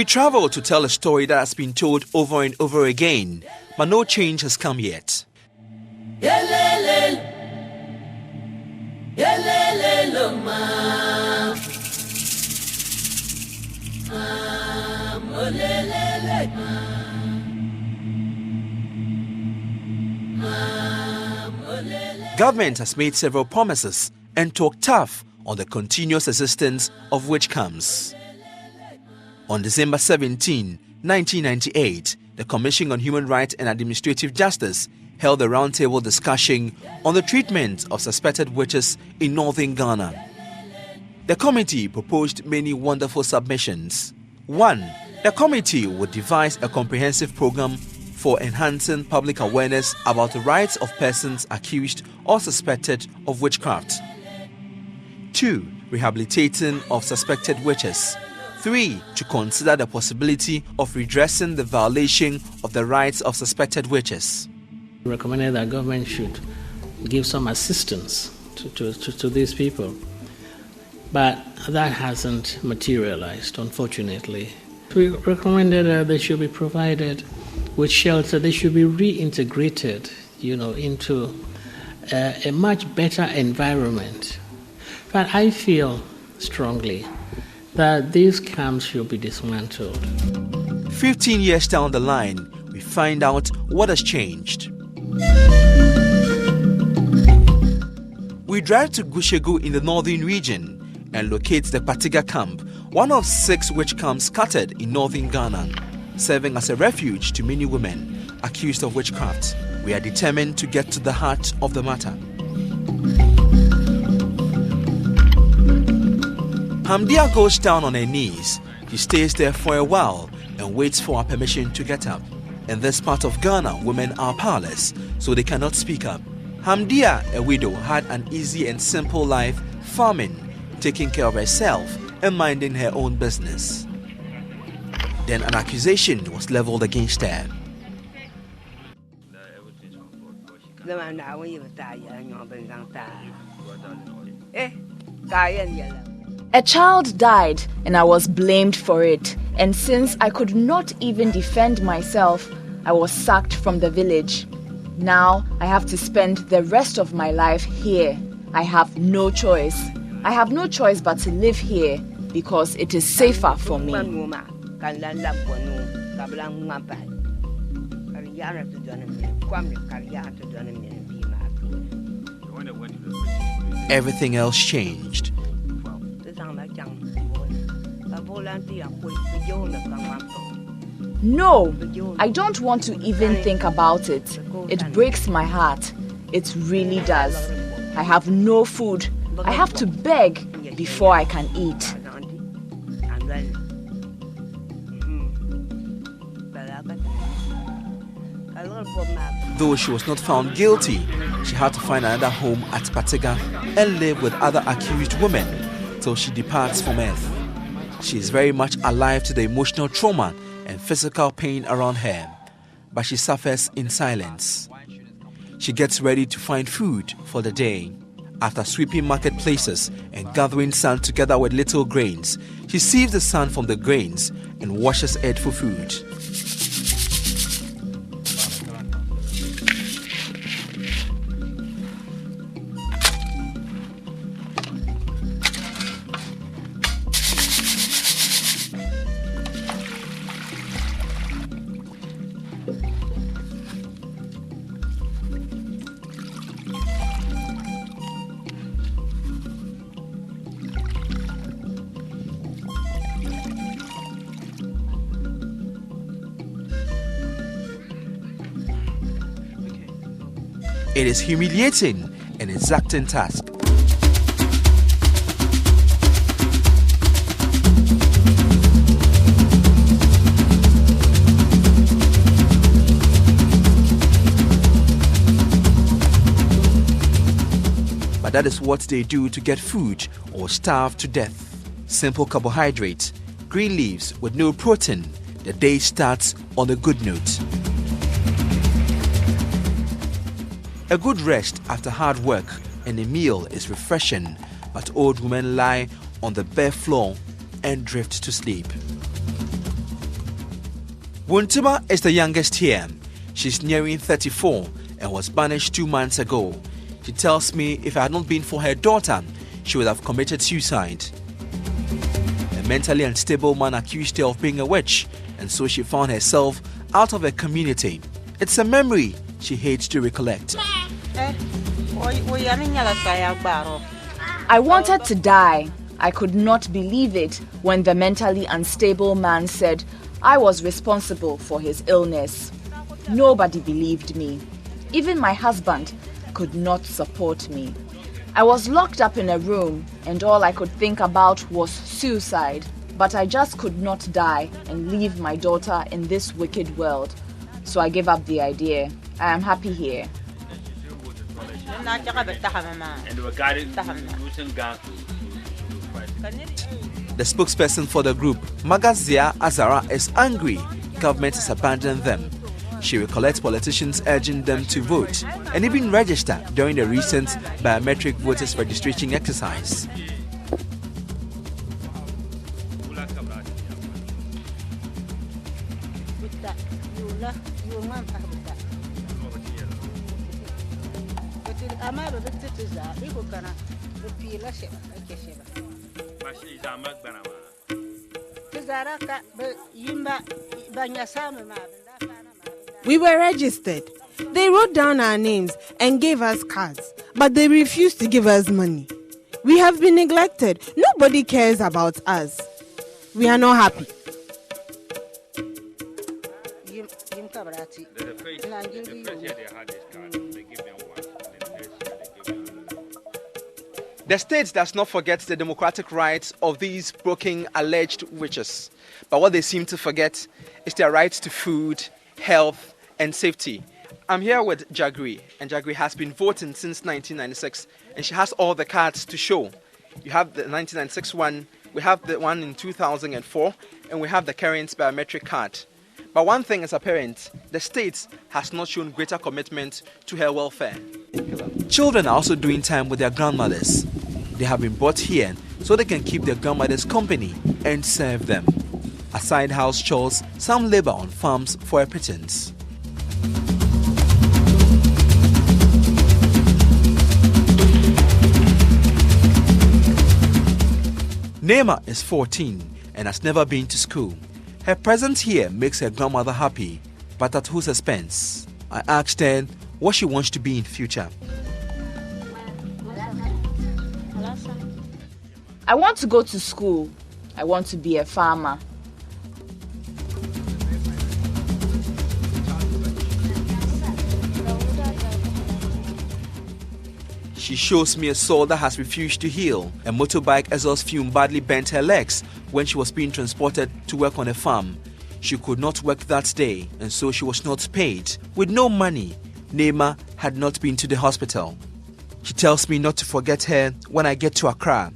We travel to tell a story that has been told over and over again, but no change has come yet. Government has made several promises and talked tough on the continuous existence of witchcamps. On December 17, 1998, the Commission on Human Rights and Administrative Justice held a roundtable discussion on the treatment of suspected witches in northern Ghana. The committee proposed many wonderful submissions. 1. The committee would devise a comprehensive program for enhancing public awareness about the rights of persons accused or suspected of witchcraft. 2. Rehabilitating of suspected witches. 3. To consider the possibility of redressing the violation of the rights of suspected witches. We recommended that government should give some assistance to these people, but that hasn't materialized, unfortunately. We recommended that they should be provided with shelter. They should be reintegrated, into a much better environment. But I feel strongly that these camps should be dismantled. 15 years down the line, we find out what has changed. We drive to Gushegu in the northern region and locate the Patiga camp, one of 6 witch camps scattered in northern Ghana, serving as a refuge to many women accused of witchcraft. We are determined to get to the heart of the matter. Hamdia goes down on her knees. She stays there for a while and waits for our permission to get up. In this part of Ghana, women are powerless, so they cannot speak up. Hamdia, a widow, had an easy and simple life, farming, taking care of herself and minding her own business. Then an accusation was leveled against her. A child died and I was blamed for it. And since I could not even defend myself, I was sacked from the village. Now I have to spend the rest of my life here. I have no choice. I have no choice but to live here because it is safer for me. Everything else changed. No, I don't want to even think about it. It breaks my heart. It really does. I have no food. I have to beg before I can eat. Though she was not found guilty, she had to find another home at Patiga and live with other accused women till she departs from earth. She is very much alive to the emotional trauma and physical pain around her, but she suffers in silence. She gets ready to find food for the day. After sweeping marketplaces and gathering sand together with little grains, she sieves the sand from the grains and washes it for food. It is humiliating and exacting task. But that is what they do to get food or starve to death. Simple carbohydrate, green leaves with no protein. The day starts on a good note. A good rest after hard work and a meal is refreshing, but old women lie on the bare floor and drift to sleep. Wuntuma is the youngest here. She's nearing 34 and was banished 2 months ago. She tells me if it had not been for her daughter, she would have committed suicide. A mentally unstable man accused her of being a witch, and so she found herself out of her community. It's a memory she hates to recollect. I wanted to die. I could not believe it when the mentally unstable man said I was responsible for his illness. Nobody believed me. Even my husband could not support me. I was locked up in a room and all I could think about was suicide. But I just could not die and leave my daughter in this wicked world. So I gave up the idea. I am happy here. The spokesperson for the group, Magazia Azara, is angry government has abandoned them. She recollects politicians urging them to vote and even register during the recent biometric voters registration exercise. We were registered. They wrote down our names and gave us cards, but they refused to give us money. We have been neglected. Nobody cares about us. We are not happy. The state does not forget the democratic rights of these broken alleged witches, but what they seem to forget is their rights to food, health, and safety. I'm here with Jagri, and Jagri has been voting since 1996, and she has all the cards to show. You have the 1996 one, we have the one in 2004, and we have the current biometric card. But one thing is apparent, the state has not shown greater commitment to her welfare. Children are also doing time with their grandmothers. They have been brought here so they can keep their grandmothers company and serve them. Aside house chores, some labor on farms for a pittance. Neema is 14 and has never been to school. Her presence here makes her grandmother happy, but at whose expense? I asked her what she wants to be in future. I want to go to school. I want to be a farmer. She shows me a sore that has refused to heal. A motorbike exhaust fume badly bent her legs when she was being transported to work on a farm. She could not work that day, and so she was not paid. With no money, Neema had not been to the hospital. She tells me not to forget her when I get to Accra.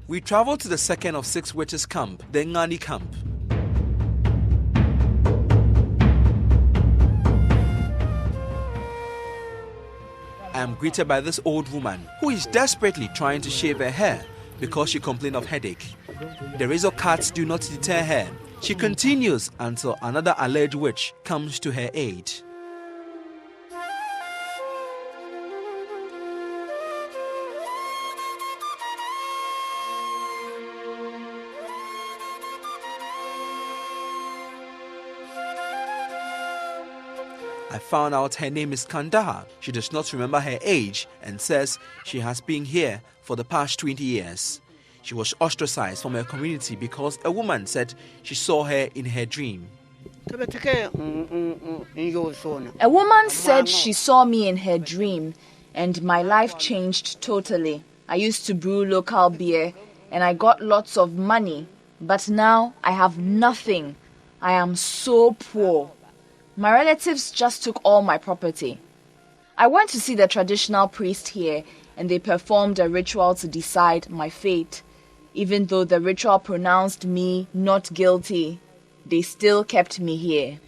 We traveled to the second of 6 witches camp, the Ngani camp. I am greeted by this old woman who is desperately trying to shave her hair because she complained of headache. The razor cuts do not deter her. She continues until another alleged witch comes to her aid. I found out her name is Kandahar. She does not remember her age and says she has been here for the past 20 years. She was ostracized from her community because a woman said she saw her in her dream. A woman said she saw me in her dream, and my life changed totally. I used to brew local beer, and I got lots of money, but now I have nothing. I am so poor. My relatives just took all my property. I went to see the traditional priest here, and they performed a ritual to decide my fate. Even though the ritual pronounced me not guilty, they still kept me here.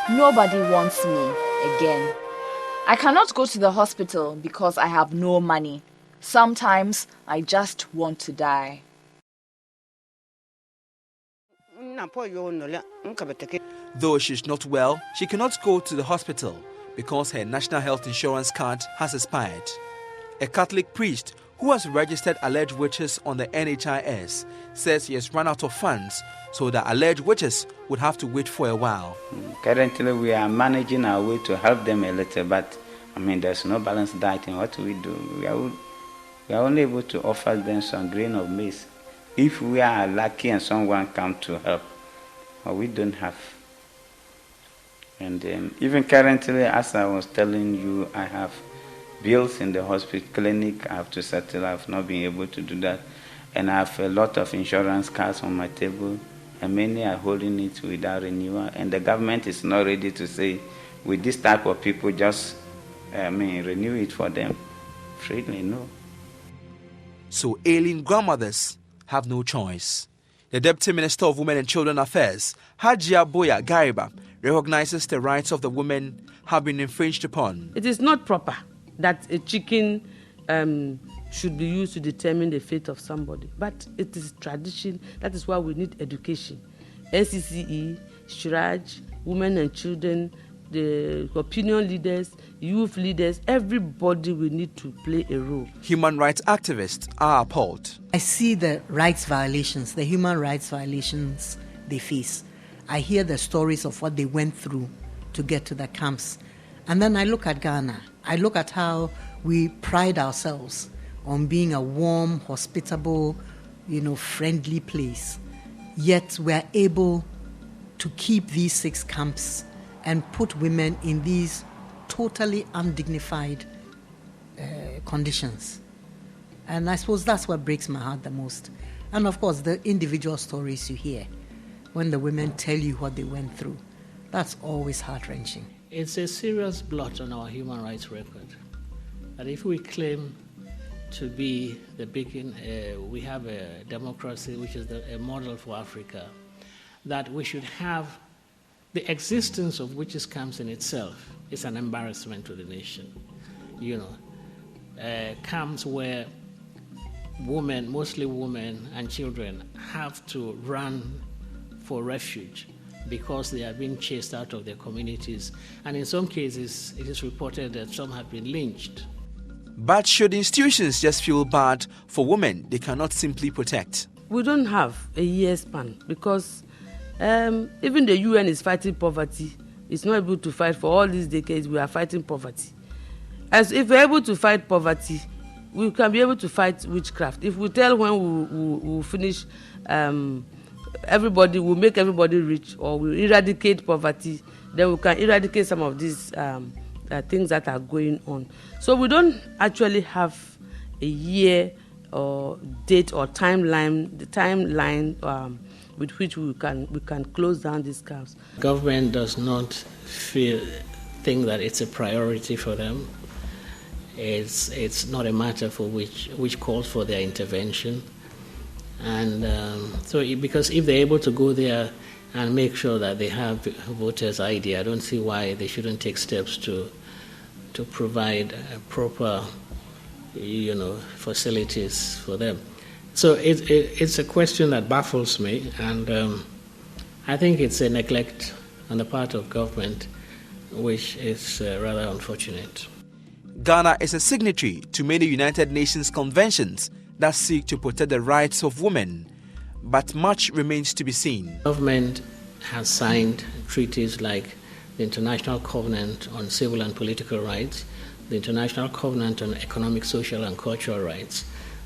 Nobody wants me again. I cannot go to the hospital because I have no money. Sometimes I just want to die. Though she's not well, she cannot go to the hospital because her national health insurance card has expired. A Catholic priest who has registered alleged witches on the NHIS says he has run out of funds, so the alleged witches would have to wait for a while. Currently, we are managing our way to help them a little, but there's no balanced diet in what we do. We are only able to offer them some grain of maize. If we are lucky and someone comes to help, but we don't have. And even currently, as I was telling you, I have bills in the hospital clinic I have to settle. I have not been able to do that. And I have a lot of insurance cards on my table, and many are holding it without renewal. And the government is not ready to say, with this type of people, just renew it for them freely. No. So ailing grandmothers have no choice. The Deputy Minister of Women and Children Affairs, Hajia Boya Gariba, recognizes the rights of the women have been infringed upon. It is not proper that a chicken should be used to determine the fate of somebody. But it is tradition. That is why we need education. NCCE, Shiraj, women and children, the opinion leaders, youth leaders, everybody will need to play a role. Human rights activists are appalled. I see the rights violations, the human rights violations they face. I hear the stories of what they went through to get to the camps. And then I look at Ghana. I look at how we pride ourselves on being a warm, hospitable, friendly place. Yet we're able to keep these 6 camps and put women in these totally undignified conditions. And I suppose that's what breaks my heart the most. And of course, the individual stories you hear when the women tell you what they went through, that's always heart-wrenching. It's a serious blot on our human rights record. That if we claim to be we have a democracy which is a model for Africa, that we should have the existence of witches camps in itself is an embarrassment to the nation. Camps where women, mostly women and children, have to run for refuge because they are being chased out of their communities. And in some cases, it is reported that some have been lynched. But should institutions just feel bad for women they cannot simply protect? We don't have a year span because even the UN is fighting poverty. It's not able to fight for all these decades. We are fighting poverty. As if we're able to fight poverty, we can be able to fight witchcraft. If we tell when we'll finish, everybody will make everybody rich, or we'll eradicate poverty, then we can eradicate some of these things that are going on. So we don't actually have a year or date or timeline. The timeline with which we can close down these camps. Government does not think that it's a priority for them. It's not a matter for which calls for their intervention. And because if they're able to go there and make sure that they have voters' ID, I don't see why they shouldn't take steps to provide proper, facilities for them. So it's a question that baffles me, and I think it's a neglect on the part of government, which is rather unfortunate. Ghana is a signatory to many United Nations conventions that seek to protect the rights of women, but much remains to be seen. Government has signed treaties like the International Covenant on Civil and Political Rights, the International Covenant on Economic, Social and Cultural Rights,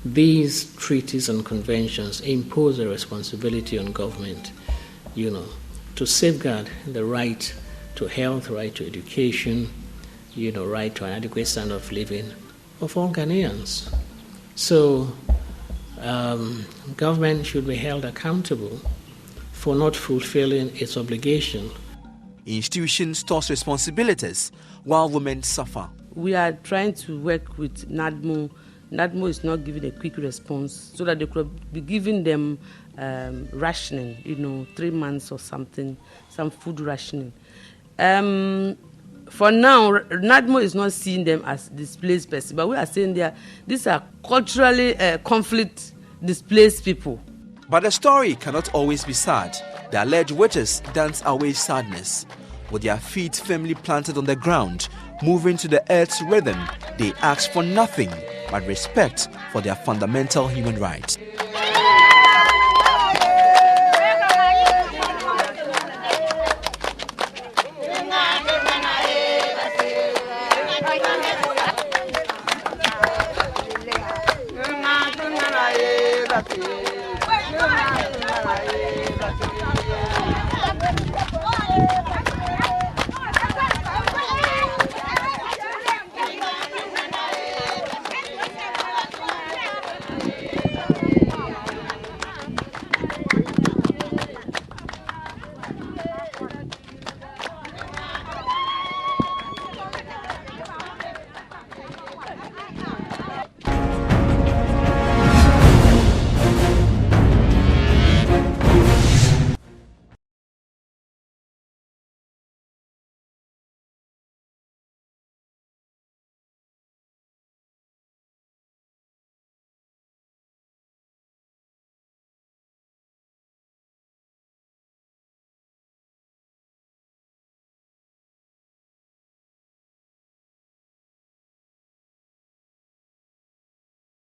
these treaties and conventions impose a responsibility on government, to safeguard the right to health, right to education, right to an adequate standard of living of all Ghanaians. So government should be held accountable for not fulfilling its obligation. Institutions toss responsibilities while women suffer. We are trying to work with NADMO. NADMO is not giving a quick response so that they could be giving them rationing, 3 months or something, some food rationing. For now, NADMO is not seeing them as displaced persons, but we are saying these are culturally conflict displaced people. But the story cannot always be sad. The alleged witches dance away sadness. With their feet firmly planted on the ground, moving to the earth's rhythm, they ask for nothing but respect for their fundamental human rights. That's